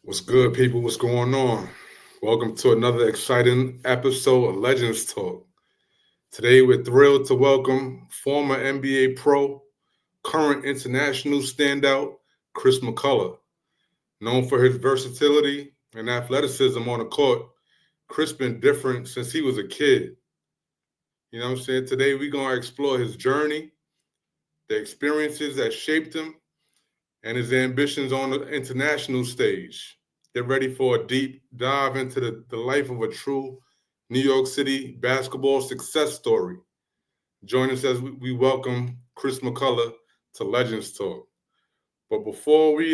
What's good, people? What's going on? Welcome to another exciting episode of Legends Talk. Today, we're thrilled to welcome former NBA pro, current international standout, Chris McCullough. Known for his versatility and athleticism on the court, Chris been different since he was a kid. You know what I'm saying? Today, we're going to explore his journey, the experiences that shaped him, and his ambitions on the international stage. Get ready for a deep dive into the life of a true New York City basketball success story. Join us as we welcome Chris McCullough to Legends Talk. But before we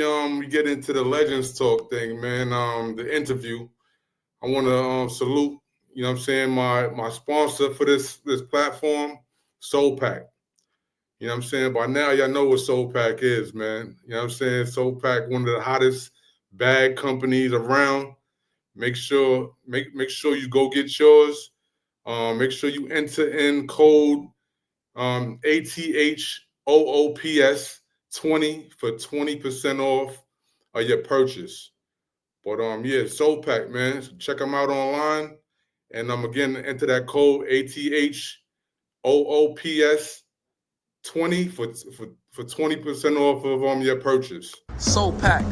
get into the Legends Talk thing, man, the interview, I want to salute, you know what I'm saying, my sponsor for this platform, Soul Pack. You know what I'm saying? By now, y'all know what Soul Pack is, man. You know what I'm saying? Soul Pack, one of the hottest bag companies around. Make sure you go get yours. Make sure you enter in code ATHOOPS 20 for 20% off of your purchase. But yeah, Soul Pack, man. So check them out online. And again, enter that code ATHOOPS 20 for 20% off of your purchase. Soul Pack.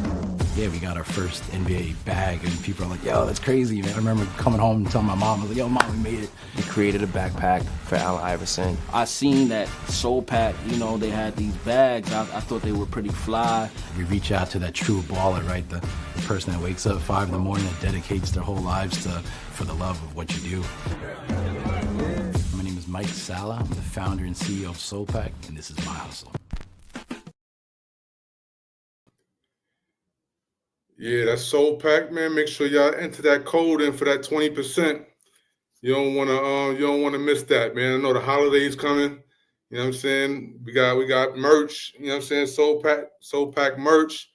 Yeah, we got our first NBA bag, and people are like, yo, that's crazy, man. I remember coming home and telling my mom, I was like, yo, mom, we made it. We created a backpack for Allen Iverson. I seen that Soul Pack, they had these bags. I thought they were pretty fly. We reach out to that true baller, right? The person that wakes up at 5 in the morning and dedicates their whole lives for the love of what you do. My name is Mike Sala. I'm the founder and CEO of Soul Pack, and this is my hustle. Yeah, that's Soul Pack, man. Make sure y'all enter that code in for that 20%. You don't wanna miss that, man. I know the holidays coming. You know what I'm saying? We got merch, you know what I'm saying? Soul Pack merch.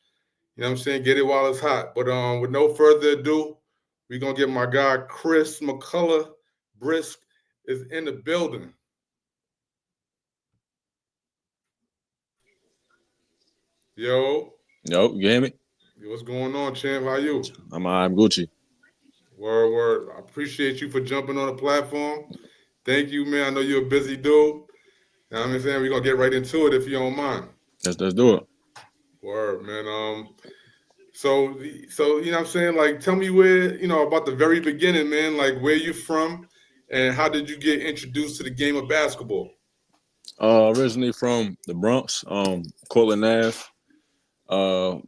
You know what I'm saying? Get it while it's hot. But with no further ado, we're gonna get my guy Chris McCullough. Brisk is in the building. Yo, Yo, you hear me? what's going on, champ? How you? I'm Gucci. Word. I appreciate you for jumping on the platform. Thank you, man. I know you're a busy dude. You know what I'm saying? We're gonna get right into it if you don't mind. Let's do it. Word, man. So you know what I'm saying? Like, tell me where, about the very beginning, man, like where you from and how did you get introduced to the game of basketball? Originally from the Bronx, Cortland Ave.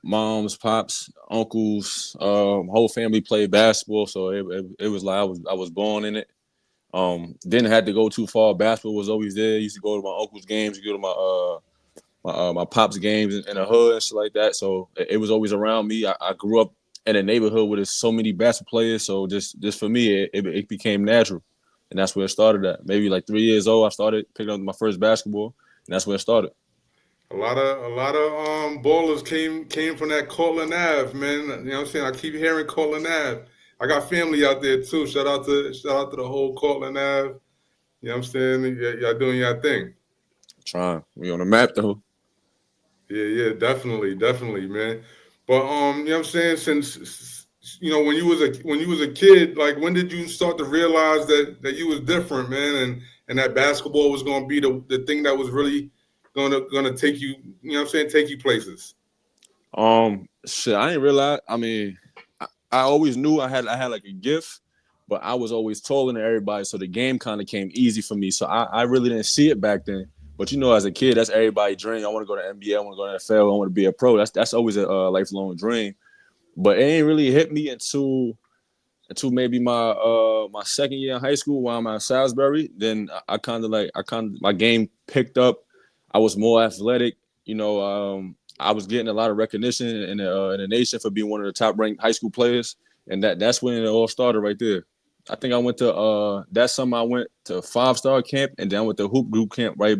Moms, pops, uncles, whole family played basketball, so it was like I was born in it. Didn't have to go too far. Basketball was always there. Used to go to my uncle's games, go to my pops games in the hood and shit like that. So it was always around me. I grew up in a neighborhood where there's so many basketball players. So just for me, it became natural, and that's where it started at. Maybe like 3 years old, I started picking up my first basketball, and that's where it started. A lot of ballers came from that Cortland Ave, man. You know what I'm saying? I keep hearing Cortland Ave. I got family out there too. Shout out to the whole Cortland Ave. You know what I'm saying? Y'all doing your thing. Trying, we on the map though. Yeah, definitely, man. But you know what I'm saying? Since when you was a kid, like when did you start to realize that you was different, man, and that basketball was gonna be the thing that was really gonna take you, you know what I'm saying, take you places. Shit, I didn't realize. I mean, I always knew I had like a gift, but I was always taller than everybody, so the game kind of came easy for me. So I really didn't see it back then. But as a kid, that's everybody's dream. I want to go to NBA. I want to go to NFL. I want to be a pro. That's always a lifelong dream. But it ain't really hit me until maybe my second year in high school while I'm at Salisbury. Then my game picked up. I was more athletic. I was getting a lot of recognition in the nation for being one of the top ranked high school players, and that's when it all started right there. I think I went to that summer I went to 5-star camp, and then I went to hoop group camp right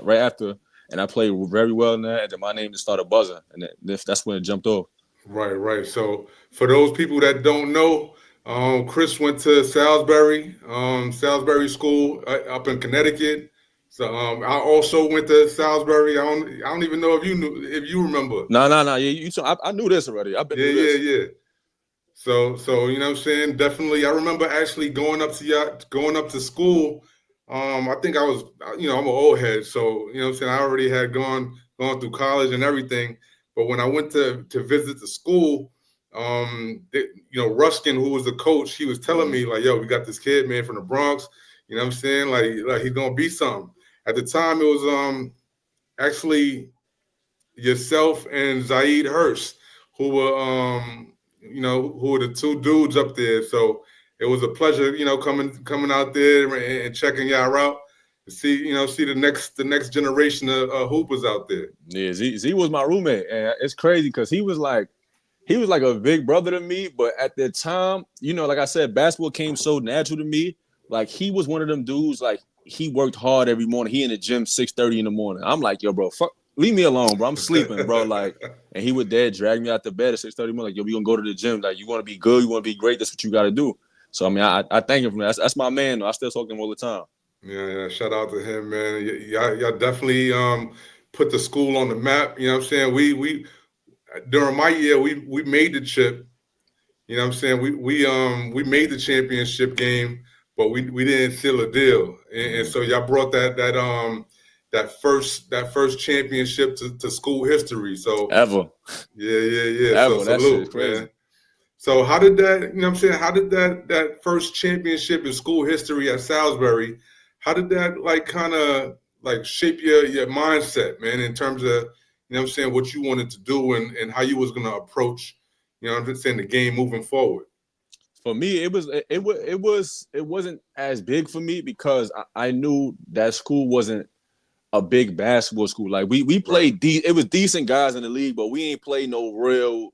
after, and I played very well in that. And then my name just started buzzing, and that's when it jumped off. Right. So for those people that don't know, Chris went to Salisbury School up in Connecticut. So I also went to Salisbury. I don't even know if you remember. No. Yeah, I knew this already. I've been through this. Yeah. So you know what I'm saying? Definitely. I remember actually going up to school. I think I was, I'm an old head, so you know what I'm saying, I already had gone through college and everything. But when I went to visit the school, Ruskin, who was the coach, he was telling me like, "Yo, we got this kid, man, from the Bronx. You know what I'm saying? Like he's gonna be something." At the time, it was actually yourself and Zaid Hurst, who were who were the two dudes up there. So it was a pleasure, coming out there and checking y'all out to see the next generation of hoopers out there. Yeah, Z was my roommate, and it's crazy because he was like a big brother to me. But at the time, like I said, basketball came so natural to me. Like he was one of them dudes. Like he worked hard every morning. He in the gym 6:30 in the morning. I'm like, yo, bro, fuck, leave me alone, bro. I'm sleeping, bro. Like, and he would drag me out the bed at 6:30 morning. Like, yo, we gonna go to the gym. Like, you want to be good, you want to be great. That's what you got to do. So I mean, I thank him for that. That's my man. Though. I still talk to him all the time. Yeah. Shout out to him, man. Y'all definitely put the school on the map. You know what I'm saying? We during my year we made the chip. You know what I'm saying? We made the championship game, but we didn't seal a deal. And so y'all brought that first championship to school history. So Ever, yeah. So ever. That shit is salute, crazy. man. So how did that, you know what I'm saying? How did that first championship in school history at Salisbury, how did that like kind of like shape your mindset, man, in terms of, you know what I'm saying, what you wanted to do and how you was gonna approach, you know what I'm saying, the game moving forward? For me, it wasn't as big for me because I knew that school wasn't a big basketball school. Like we Right. played it was decent guys in the league, but we ain't played no real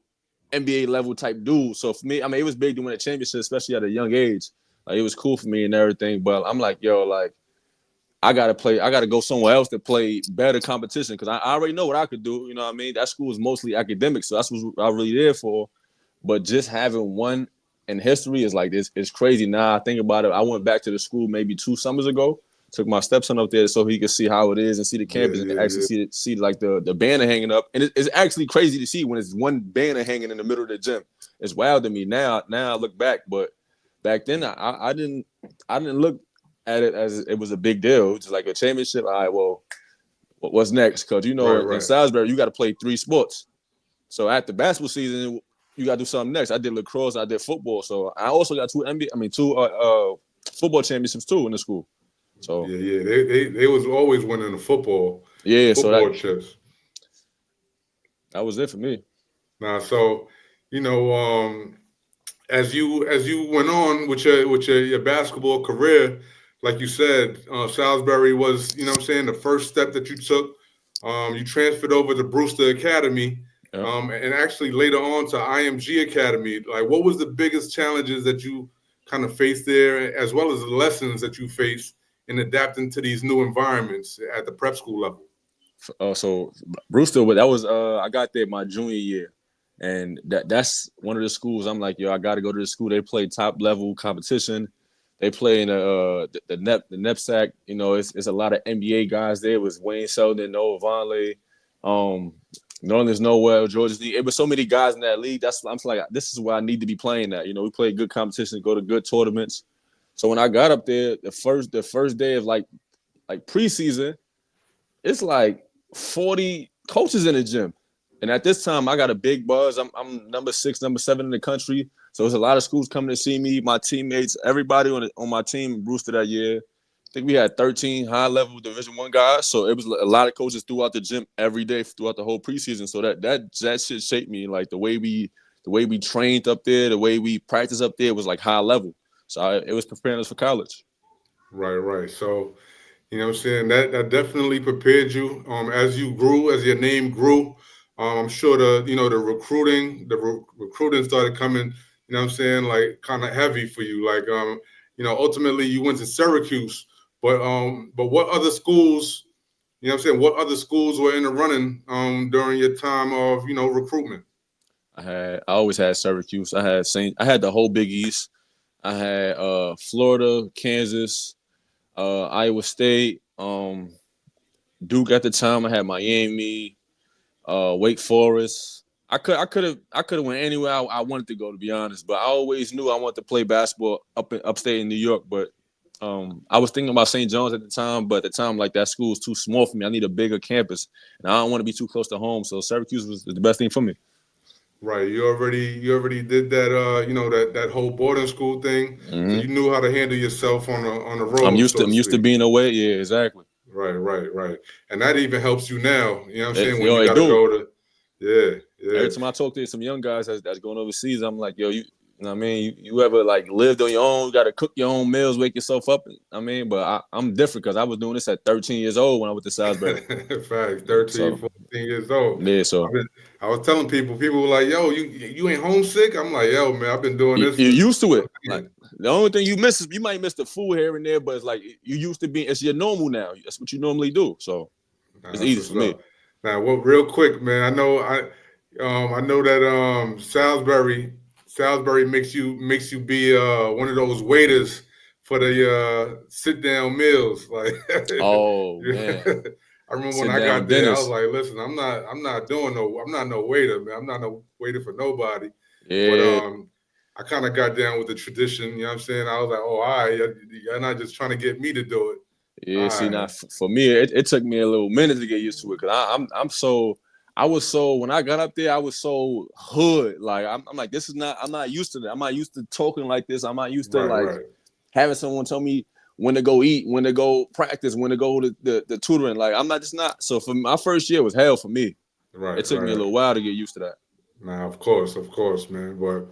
NBA level type dude. So for me, I mean, it was big to win a championship, especially at a young age. Like it was cool for me and everything. But I'm like, yo, like I gotta go somewhere else to play better competition because I already know what I could do. You know what I mean? That school is mostly academic, so that's what I'm really there for. But just having one in history is like this. It's crazy. Now I think about it. I went back to the school maybe 2 summers ago. Took my stepson up there so he could see how it is and see the campus and actually see like the banner hanging up. And it's actually crazy to see when it's one banner hanging in the middle of the gym. It's wild to me now. Now I look back, but back then I didn't look at it as it was a big deal. It was just like a championship. All right, well, what's next? Because in Right. Salisbury you got to play 3 sports. So after basketball season, you got to do something next. I did lacrosse, I did football. So I also got two football championships too in the school. So Yeah. They was always winning yeah, so football chips. that was it for me. Now, so you know, as you went on with your basketball career, like you said, Salisbury was, you know what I'm saying, the first step that you took. You transferred over to Brewster Academy, Yeah. and actually later on to IMG Academy. Like, what was the biggest challenges that you kind of faced there, as well as the lessons that you faced in adapting to these new environments at the prep school level? So Brewster, that was I got there my junior year, and that's one of the schools. I'm like, yo, I got to go to the school. They play top level competition. They play in the NEPSAC. You know, it's a lot of NBA guys there. It was Wayne Selden, Noah Vonleh, Northern's Noel, George's League. It was so many guys in that league. I'm like, this is where I need to be playing at. You know, we play good competition, go to good tournaments. So when I got up there, the first day of like preseason, it's like 40 coaches in the gym. And at this time, I got a big buzz. I'm number 6, number 7 in the country. So there's a lot of schools coming to see me, my teammates, everybody on my team, Brewster that year. I think we had 13 high-level Division I guys. So it was a lot of coaches throughout the gym every day throughout the whole preseason. So that shit shaped me. Like the way we trained up there, the way we practiced up there was like high level. So it was preparing us for college. Right. So, you know what I'm saying? That definitely prepared you. As you grew, as your name grew, I'm sure the recruiting started coming, you know what I'm saying, like kind of heavy for you. Like ultimately you went to Syracuse, but what other schools, you know what I'm saying, what other schools were in the running during your time of, recruitment? I always had Syracuse. I had the whole Big East. I had Florida, Kansas, Iowa State, Duke at the time. I had Miami, Wake Forest. I could have went anywhere I wanted to go, to be honest. But I always knew I wanted to play basketball upstate in New York. But I was thinking about St. John's at the time, but at the time, like, that school was too small for me. I need a bigger campus, and I don't want to be too close to home. So Syracuse was the best thing for me. Right. You already did that. That whole boarding school thing. So Mm-hmm. you knew how to handle yourself on the road. I'm used so to being away. Yeah, exactly. Right. And that even helps you now. You know what I'm saying? When Yo, you they got to do. go to, yeah. Every time I talk to some young guys that's going overseas, I'm like, yo, you know what I mean? You ever, like, lived on your own? You got to cook your own meals, wake yourself up. I mean, but I'm different because I was doing this at 13 years old when I went to Salisbury. Facts. 13, So 14 years old. yeah, so I was telling people were like, yo, you ain't homesick? I'm like, yo, man, I've been doing this. you're used to it. Like, the only thing you miss is you might miss the food here and there, but it's like you used to be. It's your normal now. That's what you normally do. So it's easy for me. Now, real quick, man. I know that Salisbury makes you be one of those waiters for the sit down meals. Like, Oh man, I remember sit when I down got there, I dinners. was like, listen, I'm not no waiter, man. I'm not no waiter for nobody. Yeah. But I kind of got down with the tradition. You know what I'm saying? I was like, oh, all right, you're not just trying to get me to do it. Yeah, All see, right. now for me, it took me a little minute to get used to it because I was so when I got up there, I was so hood. Like I'm like, I'm not used to that. I'm not used to talking like this. I'm not used to Right. having someone tell me when to go eat, when to go practice, when to go to the tutoring. Like I'm not just not. So for my first year was hell for me. Right. It took me a little while to get used to that. Now, of course, man. But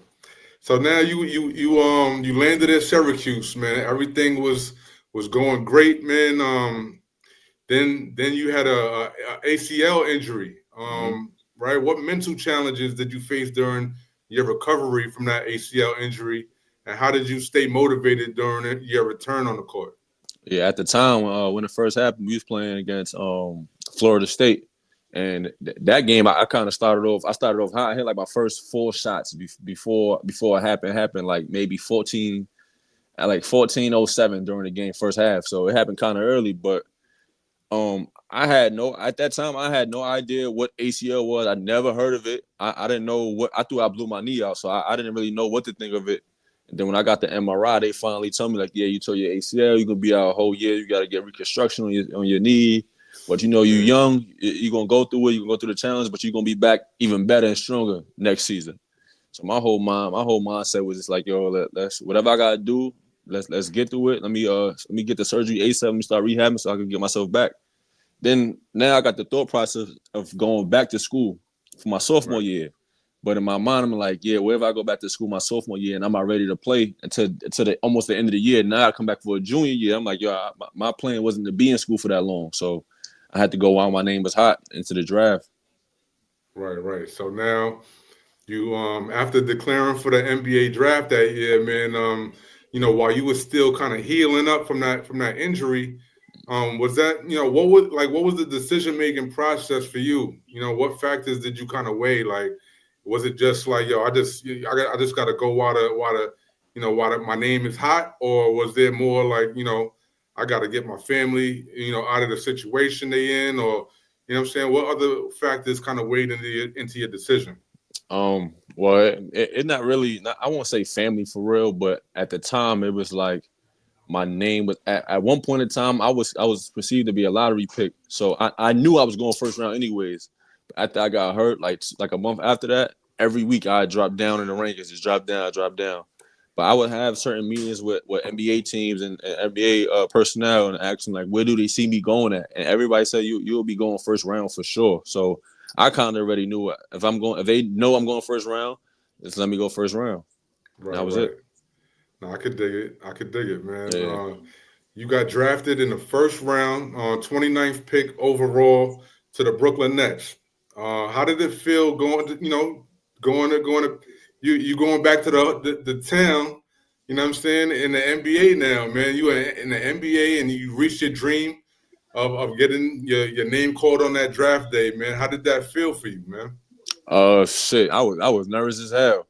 so now you landed at Syracuse, man. Everything was going great, man. Then you had a ACL injury. Right? What mental challenges did you face during your recovery from that ACL injury, and how did you stay motivated during your return on the court? Yeah, at the time when it first happened, we was playing against Florida State, and that game I kind of started off. I started off high. I hit like my first 4 shots before it happened like maybe 14 at like 14:07 during the game first half. So it happened kind of early, but at that time I had no idea what ACL was. I never heard of it. I didn't know what I thought I blew my knee out, so I didn't really know what to think of it. And then when I got the MRI, they finally told me like, yeah, you tore your ACL. You're gonna be out a whole year. You got to get reconstruction on your knee. But you young. You're gonna go through it. You're gonna go through the challenge, but you're gonna be back even better and stronger next season. So my whole mindset was just like, yo, let's whatever I gotta do. Let's get through it. Let me get the surgery ASAP. Let me start rehabbing so I can get myself back. Then now I got the thought process of going back to school for my sophomore year. But in my mind, I'm like, yeah, wherever I go back to school my sophomore year and I'm not ready to play until almost the end of the year. Now I come back for a junior year. I'm like, yo, my plan wasn't to be in school for that long. So I had to go while my name was hot into the draft. Right. So now you after declaring for the NBA draft that year, man, while you were still kind of healing up from that injury, was that, what was the decision making process for you? What factors did you kind of weigh? Like, was it just like, yo, I just got to go while my name is hot, or was there more like, I got to get my family, out of the situation they in, or you know what I'm saying? What other factors kind of weighed into your decision? Well, it not really. I won't say family for real, but at the time it was like my name was at one point in time I was perceived to be a lottery pick, so I knew I was going first round anyways. But after I got hurt, like a month after that, every week I dropped down in the rankings, just drop down. But I would have certain meetings with NBA teams and NBA personnel and ask them like, where do they see me going at? And everybody said you'll be going first round for sure. So I kind of already knew if they know I'm going first round, just let me go first round. Right. That was it. No, I could dig it, man. Yeah. You got drafted in the first round, 29th pick overall to the Brooklyn Nets. How did it feel going to you going back to the town? You know what I'm saying, in the NBA now, man. You are in the NBA and you reached your dream of getting your name called on that draft day, man. How did that feel for you, man? Shit, I was nervous as hell.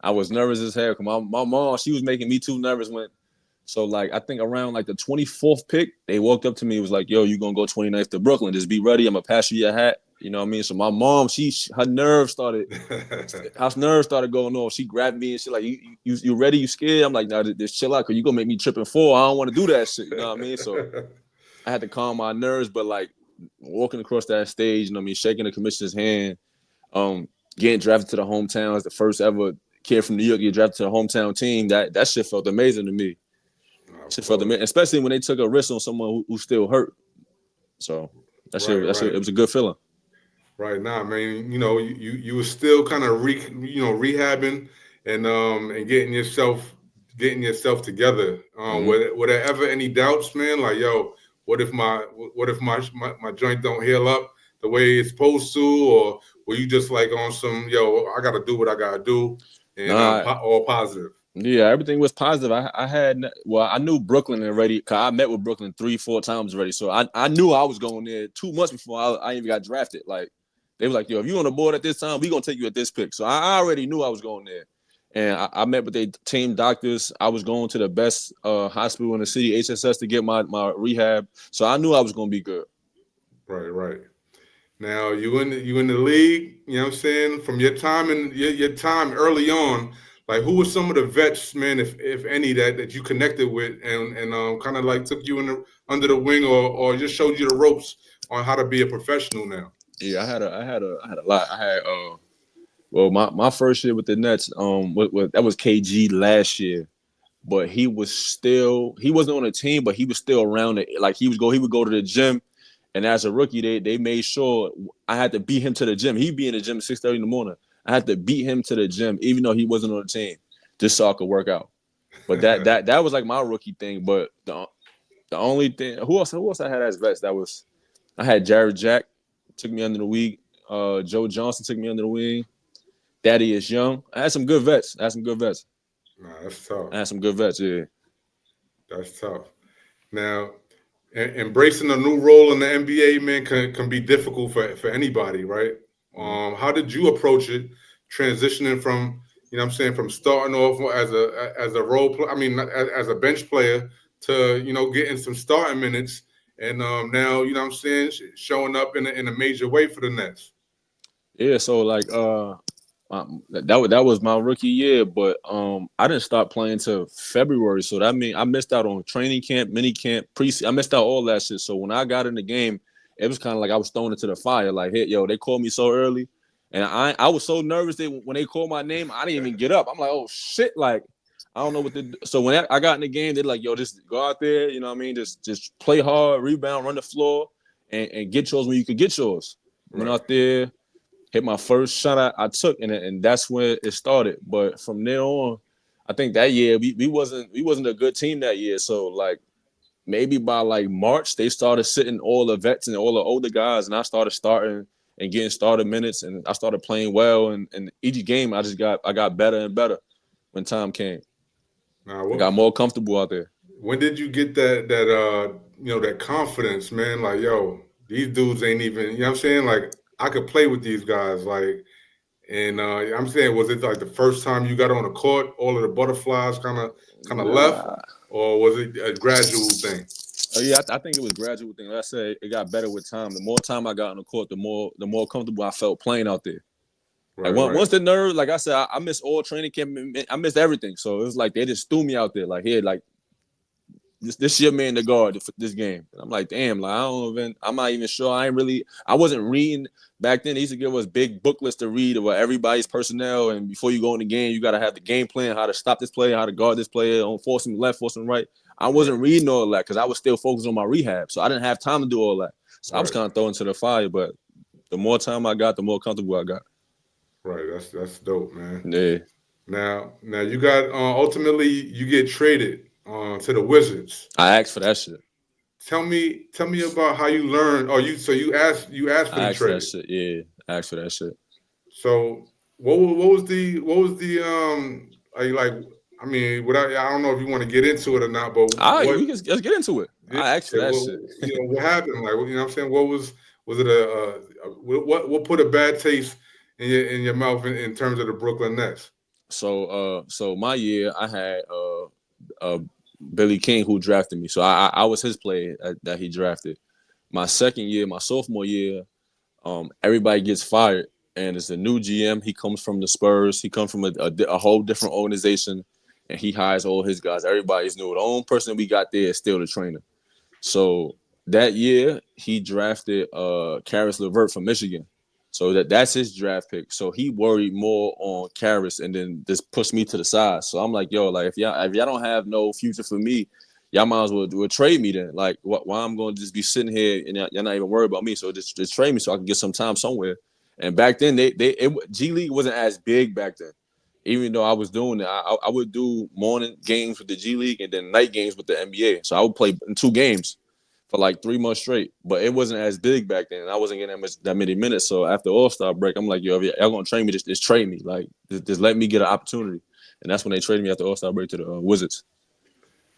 I was nervous as hell because my mom, she was making me too nervous so like I think around like the 24th pick, they walked up to me and was like, yo, you gonna go 29th to Brooklyn. Just be ready. I'm gonna pass you your hat. You know what I mean? So my mom, her nerves started going off. She grabbed me and she like, you ready? You scared? I'm like, nah, just chill out, cause you gonna make me trip and fall. I don't want to do that shit. You know what I mean? So I had to calm my nerves, but like walking across that stage, you know what I mean, shaking the commissioner's hand, getting drafted to the hometown as the first ever kid from New York get drafted to the hometown team. That shit felt amazing to me. Shit felt amazing, especially when they took a risk on someone who still hurt. So that shit, it was a good feeling. Right now, man, you were still kind of rehabbing and getting yourself together. Were there ever any doubts, man? Like, yo, what if my joint don't heal up the way it's supposed to, or were you just like on some, yo, I got to do what I got to do, and all positive? Yeah, everything was positive. I knew Brooklyn already, cause I met with Brooklyn 3-4 times already. So I knew I was going there 2 months before I even got drafted. Like, they were like, yo, if you on the board at this time, we gonna take you at this pick. So I already knew I was going there. And I met with their team doctors. I was going to the best hospital in the city, HSS, to get my rehab. So I knew I was gonna be good. Right. Now you in the league, you know what I'm saying? From your time your time early on, like who were some of the vets, man, if any, that you connected with and kind of like took you under the wing or just showed you the ropes on how to be a professional now? Yeah, I had a lot. I had my first year with the Nets, that was KG last year. But he wasn't on the team, but he was still around it. Like he would go to the gym. And as a rookie, they made sure I had to beat him to the gym. He'd be in the gym at 6:30 in the morning. I had to beat him to the gym, even though he wasn't on the team, just so I could work out. But that was like my rookie thing. But the only thing, who else I had as vets? I had Jared Jack, took me under the wing. Joe Johnson took me under the wing. Daddy is Young. I had some good vets. Nah, that's tough. I had some good vets, yeah. That's tough. Now, embracing a new role in the NBA, man, can be difficult for anybody, right? How did you approach it, transitioning from, from starting off as a role player, as a bench player to, getting some starting minutes and now, showing up in a major way for the Nets? Yeah, so like that was my rookie year, but I didn't start playing till February, so that means I missed out on training camp, mini camp, preseason. I missed out all that shit. So when I got in the game, it was kind of like I was thrown into the fire. Like, hey, yo, they called me so early, and I was so nervous that when they called my name, I didn't even get up. I'm like, oh shit, like I don't know what to do. So when I got in the game, they're like, yo, just go out there, you know what I mean? Just play hard, rebound, run the floor, and get yours when you could get yours. Went out there. Hit my first shot I took, and that's when it started. But from there on, I think that year we wasn't a good team that year. So like maybe by like March they started sitting all the vets and all the older guys, and I started starting and getting started minutes, and I started playing well. And each game I got better and better when time came. I got more comfortable out there. When did you get that confidence, man? Like, yo, these dudes ain't even, you know what I'm saying? Like, I could play with these guys, like, and I'm saying, was it like the first time you got on the court, all of the butterflies kind of left, or was it a gradual thing? Yeah, I think it was a gradual thing. Like I said, it got better with time. The more time I got on the court, the more comfortable I felt playing out there. Right, like once the nerve, like I said, I missed all training camp. I missed everything. So it was like they just threw me out there, like, here, like this your man to guard for this game. And I'm like, damn, like I'm not even sure. I wasn't reading back then. They used to give us big booklets to read about everybody's personnel. And before you go in the game, you got to have the game plan, how to stop this player, how to guard this player, don't force him left, force him right. I wasn't reading all that because I was still focused on my rehab. So I didn't have time to do all that. So I was kind of thrown to the fire. But the more time I got, the more comfortable I got. Right. That's dope, man. Yeah. Now you got ultimately you get traded to the Wizards. I asked for that shit. Tell me about how you learned. You asked for the trade. That shit. Yeah, I asked for that shit. So what was the are you like? I mean, I don't know if you want to get into it or not, but let's get into it. I asked for that shit. What happened? Like, you know what I'm saying? What was it what put a bad taste in your mouth in terms of the Brooklyn Nets? So my year I had Billy King who drafted me. So I was his player that he drafted. My second year, my sophomore year, Everybody gets fired, and it's a new GM. He comes from the Spurs. He comes from a whole different organization, and he hires all his guys. Everybody's new. The only person we got there is still the trainer. So that year, he drafted Karis LeVert from Michigan. So that's his draft pick. So he worried more on Karis and then just pushed me to the side. So I'm like, yo, like if y'all don't have no future for me, y'all might as well trade me then. Like, why I'm going to just be sitting here and y'all not even worried about me? So just trade me so I can get some time somewhere. And back then, G League wasn't as big back then. Even though I was doing it, I would do morning games with the G League and then night games with the NBA. So I would play in 2 games for like 3 months straight. But it wasn't as big back then. I wasn't getting that many minutes. So after All-Star break, I'm like, yo, if y'all going to train me, just trade me. Like, just let me get an opportunity. And that's when they traded me after All-Star break to the Wizards.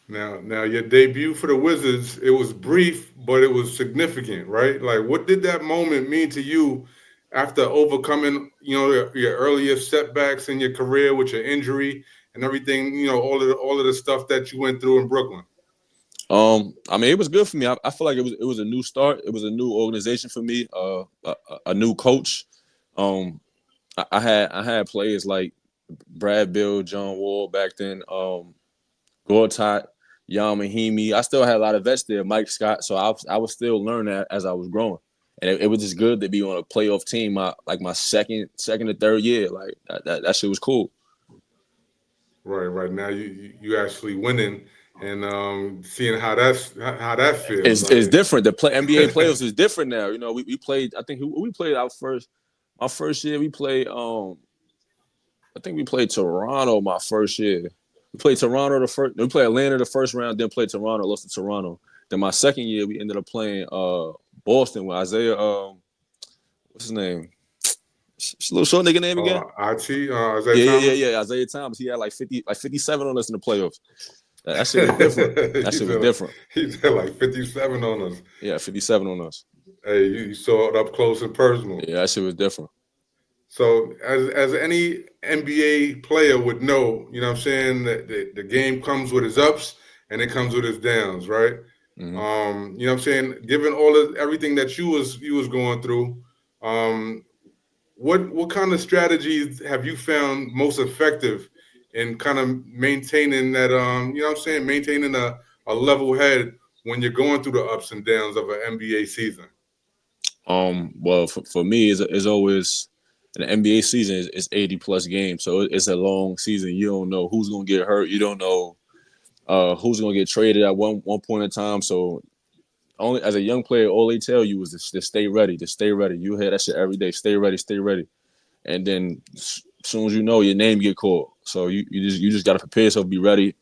Now, your debut for the Wizards, it was brief, but it was significant, right? Like, what did that moment mean to you after overcoming, your earlier setbacks in your career with your injury and everything, all of the stuff that you went through in Brooklyn? I mean, it was good for me. I feel like it was a new start. It was a new organization for me. A new coach. I had players like Brad Bill, John Wall back then. Gortat, Yam Mahimi. I still had a lot of vets there, Mike Scott. So I was still learning as I was growing, and it was just good to be on a playoff team. My second or third year, like that shit was cool. Right. Now you actually winning and seeing how that feels. It's different. The NBA playoffs is different now. You know, we played. I think we played our first. My first year we played. I think we played Toronto. My first year. We played Toronto the first. We played Atlanta the first round, then played Toronto, lost to Toronto. Then my second year, we ended up playing Boston with Isaiah. What's his name? Little short nigga name again? Isaiah Thomas. Yeah. Isaiah Thomas. He had like 57 on us in the playoffs. That shit was different. That shit was different. He had like 57 on us. Yeah, 57 on us. Hey, you saw it up close and personal. Yeah, that shit was different. So as any NBA player would know, you know what I'm saying, that the game comes with its ups and it comes with its downs, right? Mm-hmm. You know what I'm saying? Given all of everything that you was going through, what kind of strategies have you found most effective in kind of maintaining that you know what I'm saying, maintaining a level head when you're going through the ups and downs of an NBA season? Well, for me, it's always an NBA season is 80 plus games, so it's a long season. You don't know who's gonna get hurt. You don't know who's gonna get traded at one point in time. So only as a young player, all they tell you is to stay ready, to stay ready. You hear that shit every day. Stay ready, stay ready. And then as soon as you know, your name get called. So you just gotta prepare yourself, be ready.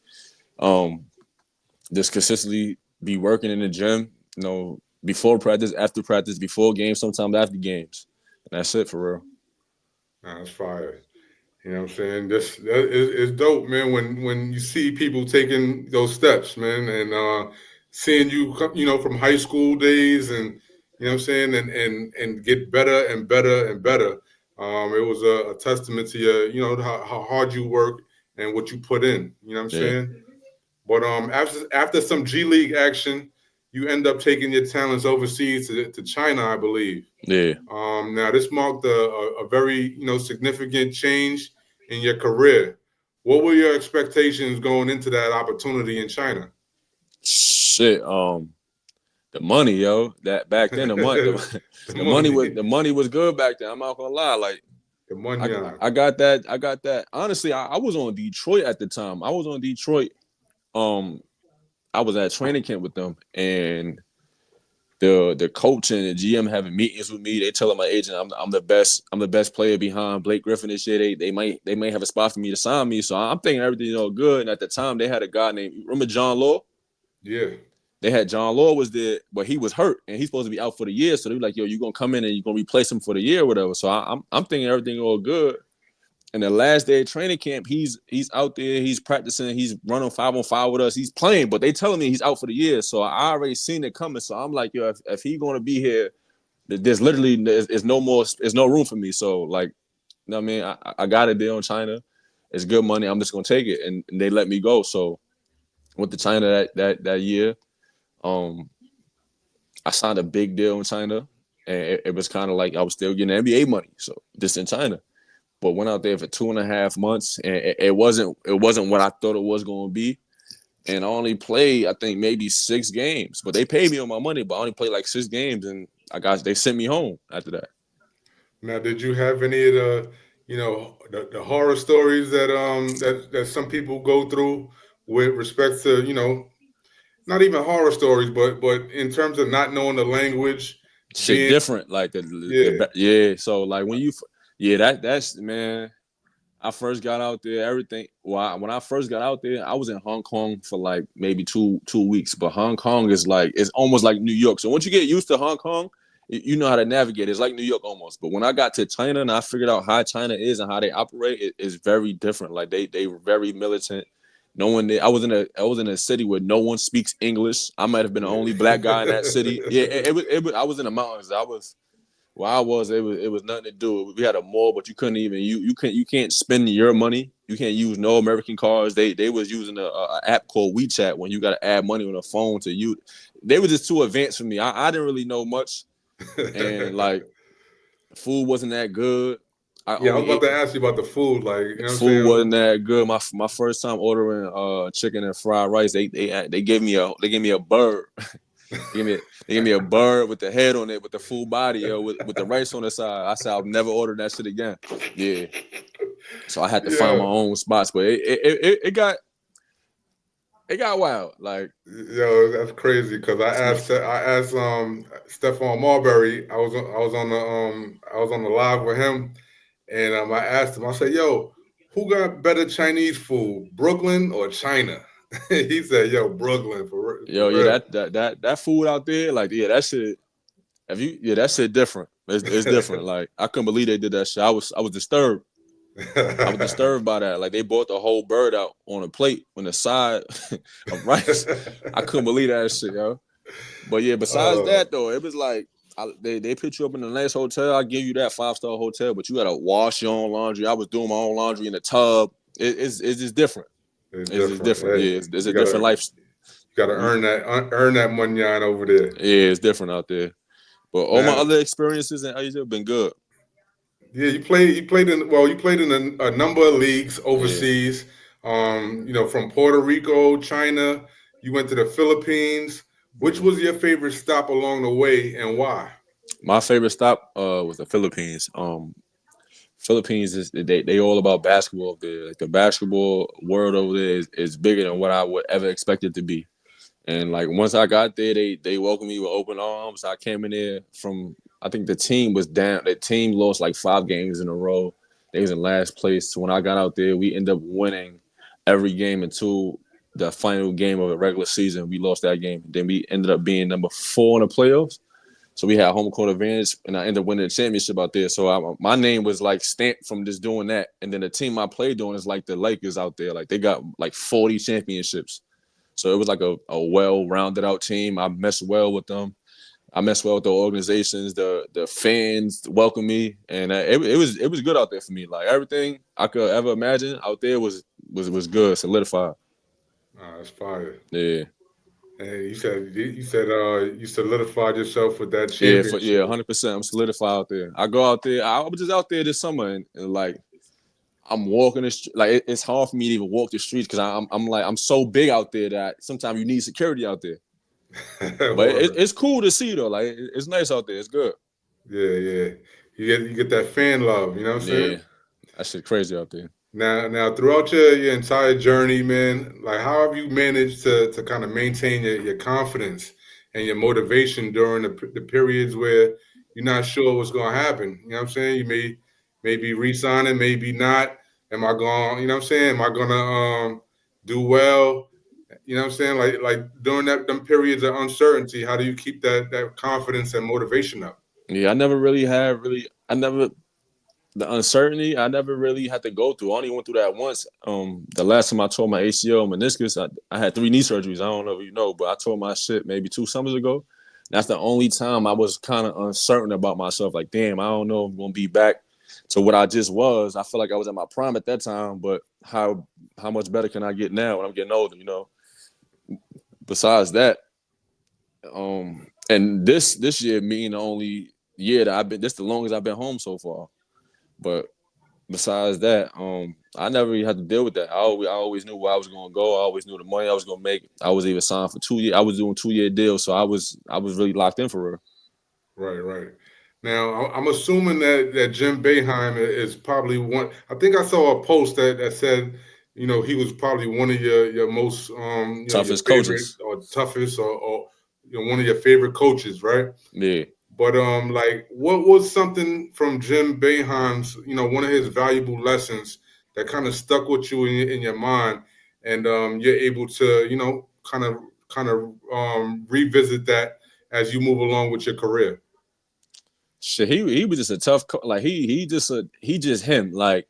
Just consistently be working in the gym. You know, before practice, after practice, before games, sometimes after games. And that's it for real. That's fire. You know what I'm saying? That is dope, man. When you see people taking those steps, man, and seeing you, from high school days, and you know what I'm saying, and get better and better and better. It was a testament to your, how hard you work and what you put in. You know what I'm saying? But after some G League action, you end up taking your talents overseas to China, I believe. Yeah. Now this marked a very significant change in your career. What were your expectations going into that opportunity in China? Shit, the money, yo. That back then, the money was good back then. I'm not gonna lie, like the money. I got that. Honestly, I was on Detroit at the time. I was on Detroit. I was at training camp with them, and the coach and the GM having meetings with me. They telling my agent I'm the best player behind Blake Griffin this year. They might have a spot for me to sign me. So I'm thinking everything good. And at the time they had a guy named, remember John Law? Yeah. They had John Law was there, but he was hurt and he's supposed to be out for the year. So they were like, yo, you're gonna come in and you're gonna replace him for the year or whatever. So I'm thinking everything all good. And the last day of training camp, he's out there, he's practicing, he's running 5-on-5 with us, he's playing, but they telling me he's out for the year. So I already seen it coming. So I'm like, yo, if he's gonna be here, there's literally there's no room for me. So like, you know what I mean? I got a deal in China. It's good money. I'm just gonna take it, and they let me go. So went to China that year. I signed a big deal in China. and it was kind of like I was still getting NBA money. So just in China, but went out there for 2.5 months, and it wasn't what I thought it was going to be. And I only played, I think, maybe 6 games, but they paid me on my money. But I only played like 6 games, and they sent me home after that. Now, did you have any of the, the horror stories that some people go through with respect to, not even horror stories, but in terms of not knowing the language, Shit being different, like yeah. So like when that's man. I first got out there, everything. Well, when I first got out there, I was in Hong Kong for like maybe two weeks. But Hong Kong is like, it's almost like New York. So once you get used to Hong Kong, you know how to navigate. It's like New York almost. But when I got to China and I figured out how China is and how they operate, it is very different. Like they were very militant. No one. I was in a city where no one speaks English. I might have been the only black guy in that city. Yeah, it was. I was in the mountains. It was nothing to do. We had a mall, but you couldn't even you can't spend your money. You can't use no American cards. They was using a app called WeChat when you got to add money on a phone to you. They were just too advanced for me. I didn't really know much, and like food wasn't that good. I was about to ask you about the food. Like, you know what I'm saying? Food wasn't that good. My first time ordering chicken and fried rice, they gave me a bird. They gave me a bird with the head on it, with the full body, with the rice on the side. I said I'll never order that shit again. Yeah. So I had to find my own spots, but it got wild. Like, that's crazy because I asked Stephon Marbury. I was on the live with him, and I asked him. I said, "Yo, who got better Chinese food, Brooklyn or China?" He said, "Yo, Brooklyn for real." Yeah, that food out there, like, yeah, that shit. That shit different. It's different. Like, I couldn't believe they did that shit. I was disturbed. I was disturbed by that. Like, they brought the whole bird out on a plate on the side of rice. I couldn't believe that shit, yo. But yeah, besides that though, it was like they put you up in a nice hotel. I give you that 5-star hotel, but you gotta wash your own laundry. I was doing my own laundry in the tub. It's just different. It's just different. Hey, yeah, it's a different life. You gotta earn that money on over there. Yeah, it's different out there. But all my other experiences in Asia have been good. Yeah, you played in a number of leagues overseas. Yeah. From Puerto Rico, China. You went to the Philippines. Which was your favorite stop along the way, and why? My favorite stop was the Philippines. Philippines is they all about basketball there. Like, the basketball world over there is bigger than what I would ever expect it to be. And like once I got there, they welcomed me with open arms. I came in there from, I think the team was down. The team lost like 5 games in a row. They was in last place. So when I got out there, we ended up winning every game until the final game of the regular season. We lost that game. Then we ended up being number 4 in the playoffs. So we had home court advantage, and I ended up winning the championship out there. So my name was like stamped from just doing that. And then the team I played on is like the Lakers out there. Like, they got like 40 championships. So it was like a well-rounded out team. I messed well with them. I messed well with the organizations. The fans welcomed me, and it was good out there for me. Like, everything I could ever imagine out there was good, solidified. That's fire. Yeah. Hey, you said you solidified yourself with that championship. Yeah, 100%. I'm solidified out there. I go out there. I was just out there this summer, and like, I'm walking the street. Like, it's hard for me to even walk the streets because I'm so big out there that sometimes you need security out there. But it's cool to see though. Like, it's nice out there. It's good. Yeah. You get that fan love. You know what I'm saying? Yeah, that shit crazy out there. Now, throughout your entire journey, man, like, how have you managed to kind of maintain your confidence and your motivation during the periods where you're not sure what's going to happen? You know what I'm saying? You may be re-signing, maybe not. Am I going? You know what I'm saying? Am I going to do well? You know what I'm saying? Like during them periods of uncertainty, how do you keep that confidence and motivation up? Yeah, the uncertainty I never really had to go through. I only went through that once. The last time I tore my ACL meniscus, I had 3 knee surgeries. I don't know if you know, but I tore my shit maybe 2 summers ago. That's the only time I was kind of uncertain about myself. Like, damn, I don't know if I'm gonna be back to what I just was. I feel like I was at my prime at that time, but how much better can I get now when I'm getting older? You know. Besides that, and this year being the only year that I've been. This the longest I've been home so far. But besides that, I never really had to deal with that. I always knew where I was going to go. I always knew the money I was going to make. I was even signed for 2 years. I was doing 2-year deals, so I was really locked in for real. Right. Now, I'm assuming that Jim Boeheim is probably one. I think I saw a post that said, he was probably one of your most, your Toughest favorite coaches. or toughest or one of your favorite coaches, right? Yeah. But like, what was something from Jim Boeheim's, one of his valuable lessons that kind of stuck with you in your mind, and you're able to, kind of revisit that as you move along with your career. Shit, he was just a tough like he just him. Like,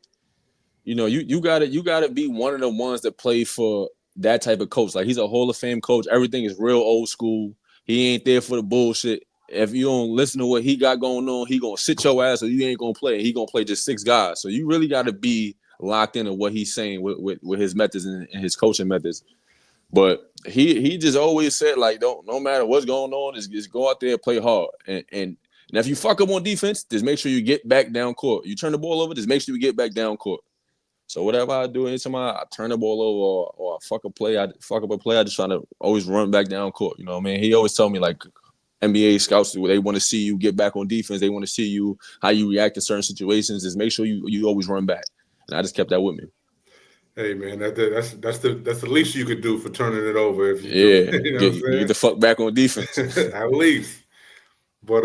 you gotta be one of the ones that play for that type of coach. Like, he's a Hall of Fame coach. Everything is real old school. He ain't there for the bullshit. If you don't listen to what he got going on, he gonna sit your ass, or you ain't gonna play. He gonna play just 6 guys. So you really gotta be locked into what he's saying with his methods and his coaching methods. But he just always said, like, no matter what's going on, just go out there and play hard. And if you fuck up on defense, just make sure you get back down court. You turn the ball over, just make sure you get back down court. So whatever I do, anytime I turn the ball over or I fuck up a play, I just try to always run back down court. You know what I mean? He always told me, like, NBA scouts, they want to see you get back on defense. They want to see you how you react to certain situations. Just make sure you always run back. And I just kept that with me. Hey man, that's the least you could do for turning it over if you Yeah, do. You know what I'm saying? get the fuck back on defense. At least. But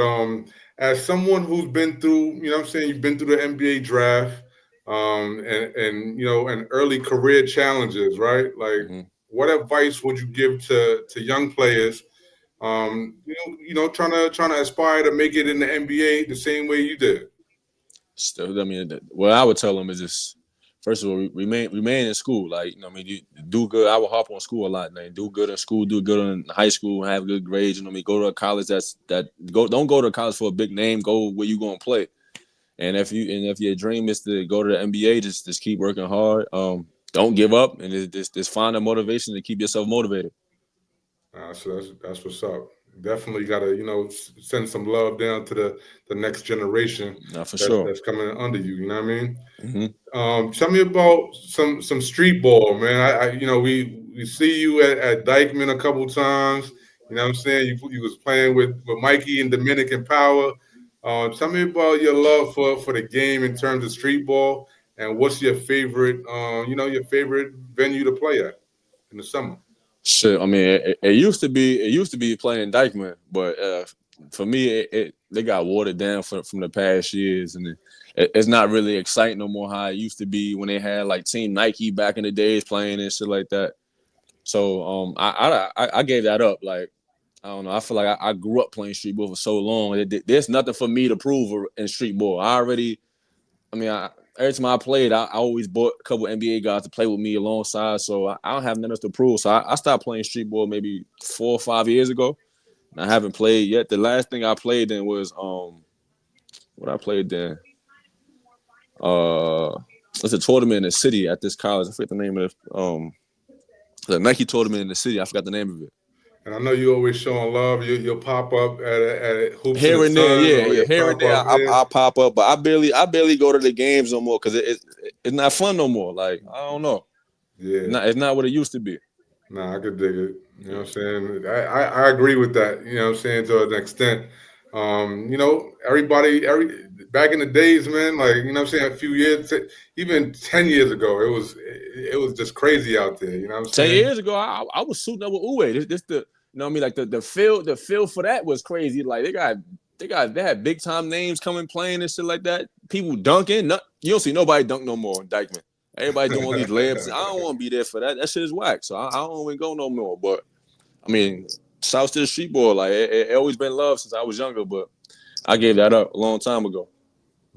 as someone who's been through, what I'm saying, you've been through the NBA draft, and and early career challenges, right? Like, what advice would you give to young players, trying to aspire to make it in the NBA the same way you did? Still, I mean, what I would tell them is just, first of all, remain in school. Like, you do good. I would hop on school a lot, man. Do good in school, do good in high school, have good grades. Go to a college don't go to college for a big name. Go where you gonna play. And if your dream is to go to the NBA, just keep working hard. Don't give up, and just find a motivation to keep yourself motivated. So that's what's up. Definitely got to send some love down to the next generation that's coming under you. You know what I mean? Mm-hmm. Tell me about some street ball, man. We see you at Dykeman a couple times. You know what I'm saying? You was playing with Mikey and Dominican Power. Tell me about your love for the game in terms of street ball, and what's your favorite your favorite venue to play at in the summer? Shit, I mean, it used to be playing Dykeman, but for me, they got watered down from the past years, and it's not really exciting no more how it used to be when they had like Team Nike back in the days playing and shit like that. So I gave that up. Like, I don't know. I feel like I grew up playing street ball for so long. There's nothing for me to prove in street ball. Every time I played, I always bought a couple NBA guys to play with me alongside, so I don't have nothing else to prove. So I stopped playing street ball maybe 4 or 5 years ago, and I haven't played yet. The last thing I played in was what I played then. It's a tournament in the city at this college. I forget the name of it. The Nike tournament in the city. I forgot the name of it. And I know you always showing love. You'll pop up at Hoops here in the and there, Sun, yeah. Here and there, I pop up, but I barely go to the games no more because it's not fun no more. Like, I don't know. Yeah, it's not what it used to be. Nah, I could dig it. You know what I'm saying? I agree with that. You know what I'm saying, to an extent. Everybody back in the days, man, like, you know what I'm saying, a few years, even 10 years ago, it was just crazy out there. You know what I'm 10 saying? years ago, I was suiting up with Uwe. This the, you know what I mean? Like, the feel for that was crazy. Like, they had big time names coming playing and shit like that. People dunking. You don't see nobody dunk no more in Dykeman. Everybody doing all these layups. I don't want to be there for that. That shit is whack. So I don't even go no more. But I mean, South to the street ball, like, it always been love since I was younger. But I gave that up a long time ago.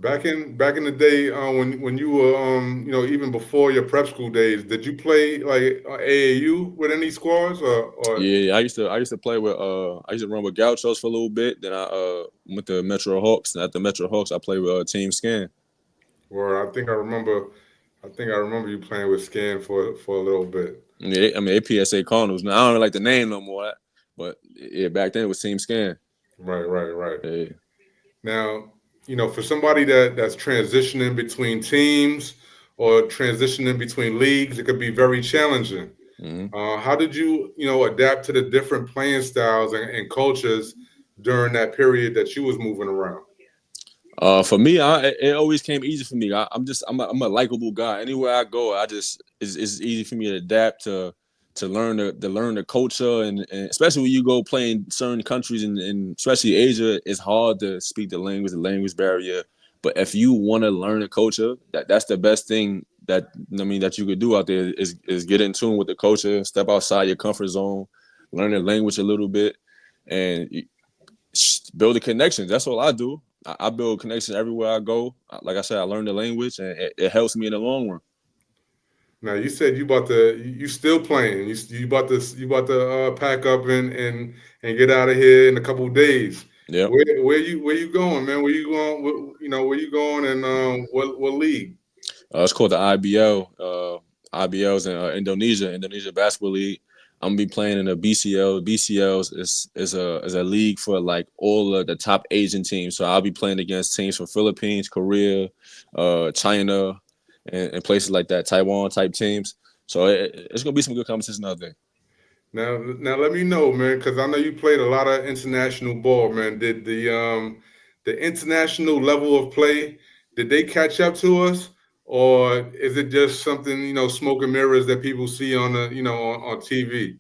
Back in the day, when you were even before your prep school days, did you play like AAU with any squads or? Yeah, I used to play with I used to run with Gauchos for a little bit. Then I went to Metro Hawks, and at the Metro Hawks I played with Team Scan. Or I think I remember you playing with Scan for a little bit. Yeah, they PSA Cardinals. Now I don't like the name no more, but yeah, back then it was Team Scan. Right. Yeah. Now, for somebody that's transitioning between teams or transitioning between leagues, it could be very challenging. Mhm. How did you, adapt to the different playing styles and cultures during that period that you was moving around? For me, it always came easy for me. I'm a likable guy. Anywhere I go, it's easy for me to adapt to learn the culture and especially when you go play in certain countries and especially Asia, it's hard to speak the language barrier. But if you want to learn the culture, that's the best thing that you could do out there is get in tune with the culture, step outside your comfort zone, learn the language a little bit, and build the connections. That's all I do. I build connections everywhere I go. Like I said, I learn the language, and it helps me in the long run. Now you said you still playing. You about to pack up and get out of here in a couple of days. Yep. Where you going, man? Where you going? Where you going and what league? It's called the IBL. IBL's in Indonesia Basketball League. I'm gonna be playing in the BCL. BCL is a league for like all of the top Asian teams. So I'll be playing against teams from Philippines, Korea, China, and places like that, Taiwan type teams. So it's gonna be some good competition out there. Now let me know, man, because I know you played a lot of international ball, man. Did the international level of play, did they catch up to us, or is it just something smoke and mirrors that people see on the on TV?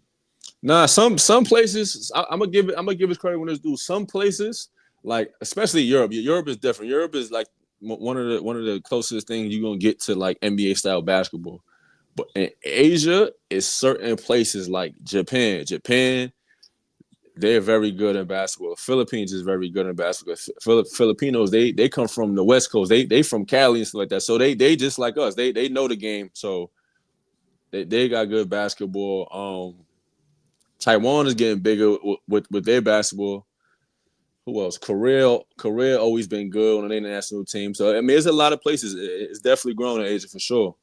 Nah, some places I'm gonna give it credit when it's due. Some places, like especially Europe. Europe is different. Europe is like one of the closest things you're gonna get to like NBA style basketball. But in Asia, it's certain places like Japan. Japan, they're very good in basketball. Philippines is very good in basketball. Filipinos, they come from the West Coast. They from Cali and stuff like that. So they just like us. They know the game. So they got good basketball. Taiwan is getting bigger with their basketball. Who else? Korea always been good on the international team. So I mean, there's a lot of places. It's definitely grown in Asia for sure.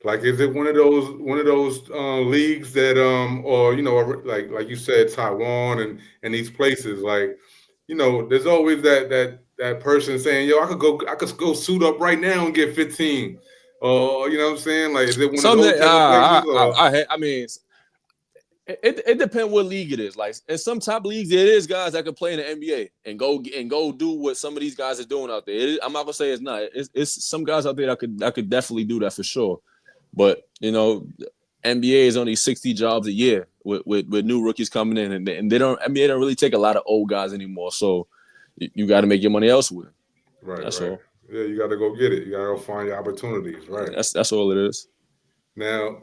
Like, is it one of those leagues that or like you said, Taiwan and these places, like, there's always that person saying, yo, I could go suit up right now and get 15. Or you know what I'm saying? Like, is it one of Some those that type of places or I mean, it depends what league it is. Like in some top leagues, there is guys that can play in the NBA and go do what some of these guys are doing out there. I'm not gonna say it's not. It's some guys out there that could definitely do that for sure. But NBA is only 60 jobs a year with new rookies coming in, and they don't NBA don't really take a lot of old guys anymore. So you got to make your money elsewhere. That's right. all. Yeah, you got to go get it. You got to go find your opportunities, right? That's all it is. Now,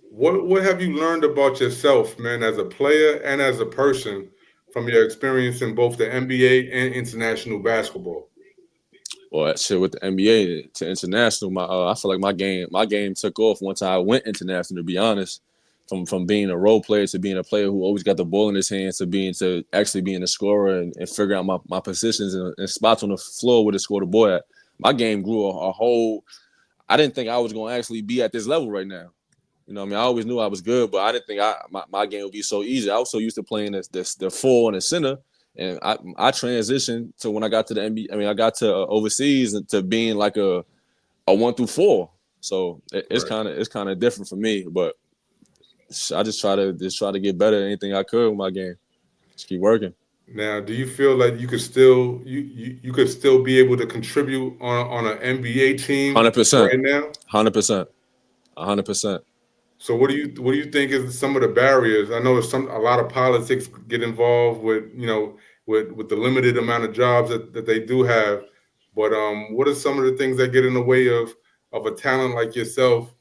what have you learned about yourself, man, as a player and as a person from your experience in both the NBA and international basketball? Well, that shit with the NBA to international, I feel like my game took off once I went international. To be honest, from being a role player to being a player who always got the ball in his hands to actually being a scorer and figuring out my positions and spots on the floor where to score the ball at. My game grew a whole. I didn't think I was going to actually be at this level right now. What I mean, I always knew I was good, but I didn't think my game would be so easy. I was so used to playing the four and the center, and I transitioned to when I got to the NBA. I mean, I got to overseas and to being like a 1 through 4. So it's Right. kind of different for me, but I just try to get better at anything I could with my game. Just keep working. Now, do you feel like you could still be able to contribute on an NBA team 100%, right now? 100%, 100%. So what do you think is some of the barriers? I know a lot of politics get involved with with the limited amount of jobs that they do have, but what are some of the things that get in the way of a talent like yourself?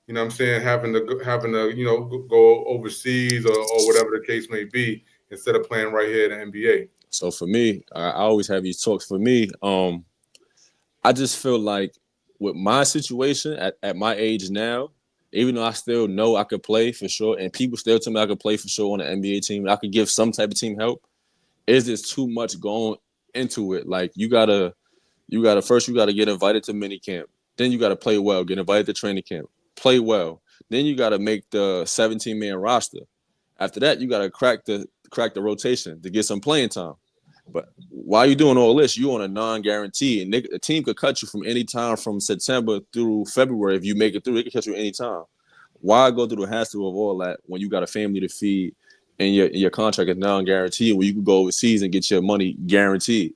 What I'm saying, having to go overseas or whatever the case may be instead of playing right here in the NBA. So for me, I always have these talks. For me, I just feel like with my situation at my age now, even though I still know I could play for sure, and people still tell me I could play for sure on the NBA team, I could give some type of team help. Is this too much going into it? Like you gotta get invited to mini camp, then you gotta play well, get invited to training camp, play well, then you gotta make the 17-man roster. After that, you gotta crack the rotation to get some playing time. But while you're doing all this, you on a non-guarantee, and the team could cut you from any time from September through February. If you make it through, they could cut you any time. Why go through the hassle of all that when you got a family to feed and your contract is non-guaranteed, where you can go overseas and get your money guaranteed?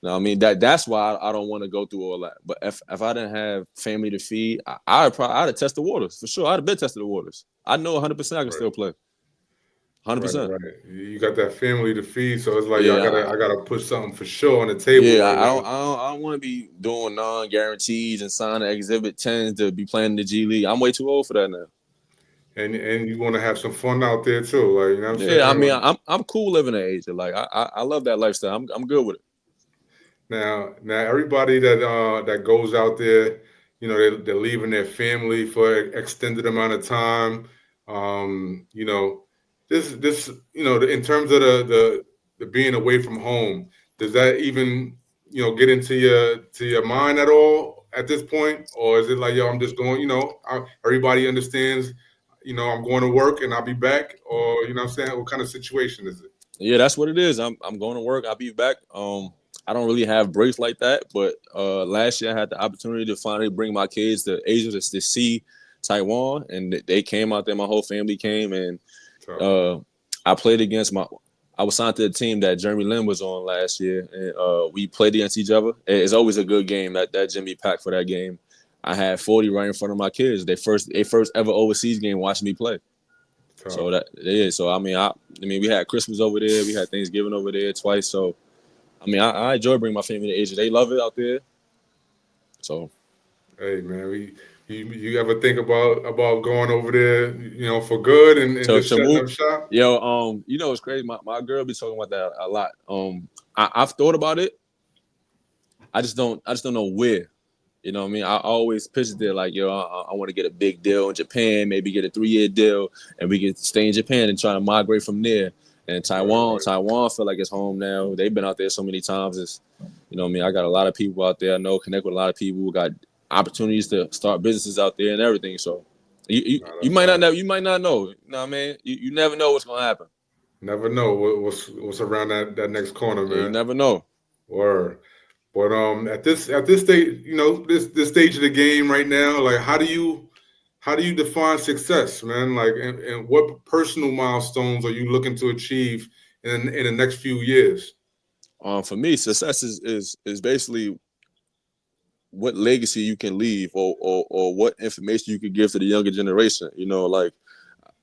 You know what I mean? That's why I don't want to go through all that. But if I didn't have family to feed, I'd have tested the waters for sure. I'd have been tested the waters. I know 100% I can still play. 100%. Right. You got that family to feed, so it's like Yeah, I gotta put something for sure on the table yeah. right now. I don't want to be doing non-guarantees and signing Exhibit 10s to be playing in the G League. I'm way too old for that now. And you want to have some fun out there too, like you know what I'm saying. Yeah, I mean, I'm cool living at age. Like I love that lifestyle. I'm good with it. Now everybody that goes out there, you know, they're leaving their family for an extended amount of time. You know, this you know, in terms of the being away from home, does that even, you know, get into your mind at all at this point, or is it like, yo, I'm just going, you know, everybody understands, you know, I'm going to work and I'll be back, or you know what I'm saying, what kind of situation is it? Yeah, that's what it is. I'm going to work. I'll be back. I don't really have breaks like that, but last year I had the opportunity to finally bring my kids to Asia to see Taiwan, and they came out there. My whole family came, and I played against I was signed to the team that Jeremy Lin was on last year, and we played against each other. It's always a good game. That Jimmy packed for that game. I had 40 right in front of my kids. They first ever overseas game watching me play. So so I mean we had Christmas over there, we had Thanksgiving over there twice. So I mean I enjoy bringing my family to Asia. They love it out there. So hey man, you ever think about going over there, you know, for good and just setting up shop? Yo, you know it's crazy. My girl be talking about that a lot. I've thought about it. I just don't know where. You know what I mean? I always pictured it like, yo, I want to get a big deal in Japan, maybe get a 3-year deal, and we can stay in Japan and try to migrate from there. And Taiwan feel like it's home now. They've been out there so many times. It's, you know what I mean? I got a lot of people out there. I know, connect with a lot of people who got opportunities to start businesses out there and everything. So you might not know. You might not know. You know what I mean? You never know what's going to happen. Never know what's around that next corner, man. You never know. Word. But at this stage, you know, this stage of the game right now, like how do you define success, man? Like, and what personal milestones are you looking to achieve in the next few years? For me, success is basically what legacy you can leave, or what information you can give to the younger generation. You know, like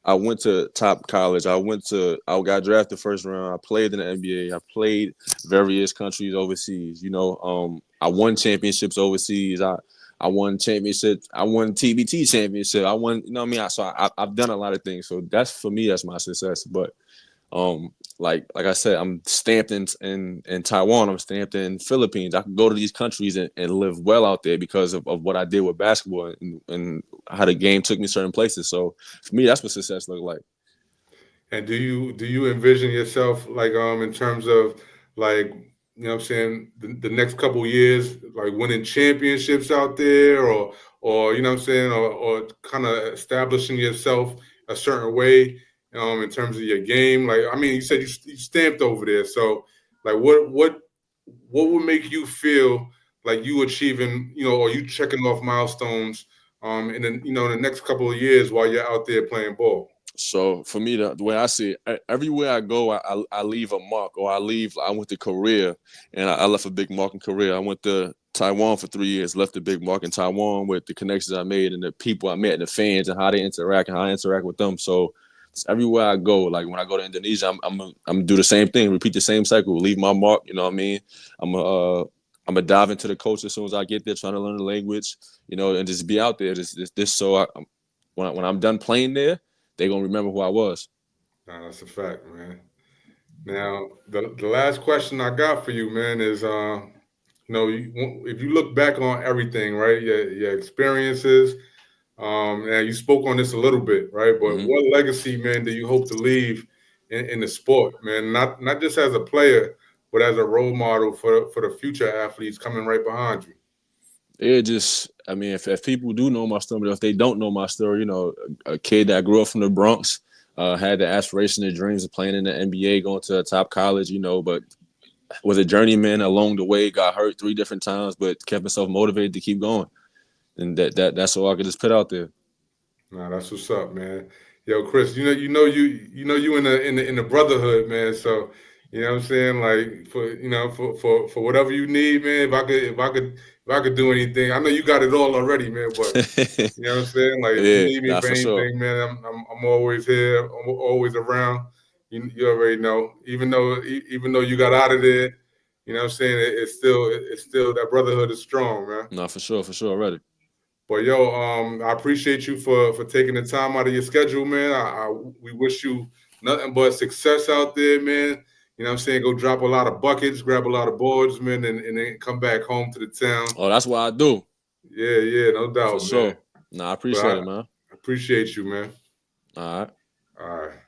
I went to top college. I got drafted first round. I played in the NBA. I played various countries overseas. You know, I won championships overseas. I won championships. I won TBT championship. I won, you know what I mean? So I've done a lot of things. So that's, for me, that's my success. But like I said, I'm stamped in Taiwan. I'm stamped in Philippines. I can go to these countries and live well out there because of what I did with basketball and how the game took me certain places. So for me, that's what success looked like. And do you envision yourself like in terms of like, you know what I'm saying, the next couple of years, like winning championships out there, or you know what I'm saying, or kind of establishing yourself a certain way in terms of your game? Like, I mean, you said you stamped over there, so like what would make you feel like you achieving, you know, or you checking off milestones in the next couple of years while you're out there playing ball? So for me, the way I see it, everywhere I go, I leave a mark, or I went to Korea, and I left a big mark in Korea. I went to Taiwan for 3 years, left a big mark in Taiwan with the connections I made and the people I met and the fans and how they interact and how I interact with them. So it's everywhere I go. Like when I go to Indonesia, I'm gonna do the same thing, repeat the same cycle, leave my mark. You know what I mean? I'm gonna dive into the culture as soon as I get there, trying to learn the language, you know, and just be out there. So when I'm done playing there, they're going to remember who I was. Nah, that's a fact, man. Now, the last question I got for you, man, is, if you look back on everything, right, your experiences, and you spoke on this a little bit, right, but what legacy, man, do you hope to leave in the sport, man? Not just as a player, but as a role model for the future athletes coming right behind you. It just, I mean, if people do know my story, but if they don't know my story, you know, a kid that grew up from the Bronx, had the aspiration and dreams of playing in the NBA, going to a top college, you know, but was a journeyman along the way, got hurt 3 different times, but kept himself motivated to keep going. And that's all I could just put out there. Nah, that's what's up, man. Yo, Chris, you in the brotherhood, man. So, you know what I'm saying? Like for whatever you need, man, if I could do anything. I know you got it all already, man, but you know what I'm saying? Like if you need me for anything, sure. man, I'm always here. I'm always around. You already know. Even though you got out of there, you know what I'm saying? It's still that brotherhood is strong, man. No, for sure, already. But yo, I appreciate you for taking the time out of your schedule, man. We wish you nothing but success out there, man. You know what I'm saying? Go drop a lot of buckets, grab a lot of boards, man, and then come back home to the town. Oh, that's what I do. Yeah, no doubt, for sure. man. No, I appreciate it, man. I appreciate you, man. All right. All right.